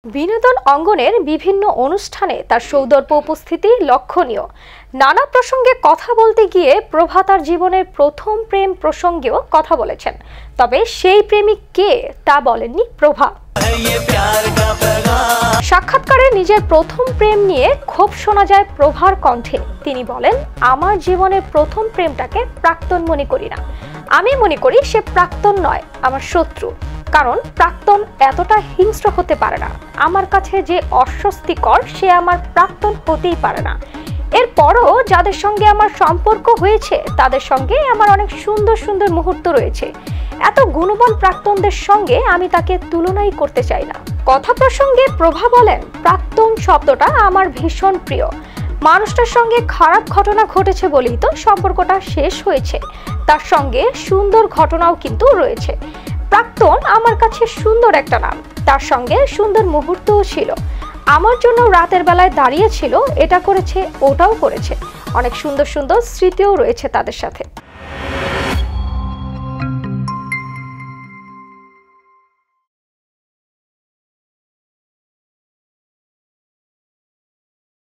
বিনোদন অঙ্গনের বিভিন্ন অনুষ্ঠানে তার সৌন্দর্য উপস্থিতি লক্ষণীয়। নানা প্রসঙ্গে কথা বলতে গিয়ে প্রভা তার জীবনের প্রথম প্রেম প্রসঙ্গেও কথা বলেছেন, তবে সেই প্রেমিক কে তা বলেননি প্রভা। সাক্ষাৎকারে নিজের প্রথম প্রেম নিয়ে ক্ষোভ শোনা যায় প্রভার কণ্ঠে। তিনি বলেন, আমার জীবনের প্রথম প্রেমটাকে প্রাক্তন মনে করি না, আমি মনে করি সে প্রাক্তন নয়, আমার শত্রু। কারণ প্রাক্তন এতটা হিংস্র হতে পারে না, আমার কাছে যে অস্বস্তিকর সে আমার প্রাক্তন হতেই পারে না। এরপরও যাদের সঙ্গে আমার সম্পর্ক হয়েছে তাদের সঙ্গে আমার অনেক সুন্দর সুন্দর মুহূর্ত রয়েছে। এত গুণবান প্রাক্তনদের সঙ্গে আমি তাকে তুলনাই করতে চাই না। কথা প্রসঙ্গে প্রভা বলেন, প্রাক্তন শব্দটা আমার ভীষণ প্রিয়। মানুষটার সঙ্গে খারাপ ঘটনা ঘটেছে বলেই তো সম্পর্কটা শেষ হয়েছে, তার সঙ্গে সুন্দর ঘটনাও কিন্তু রয়েছে। প্রাক্তন আমার কাছে সুন্দর একটা নাম, তার সঙ্গে সুন্দর মুহূর্তও ছিল, আমার জন্য রাতের বেলায় দাঁড়িয়েছিল, এটা করেছে ওটাও করেছে, অনেক সুন্দর সুন্দর স্মৃতিও রয়েছে তাদের সাথে।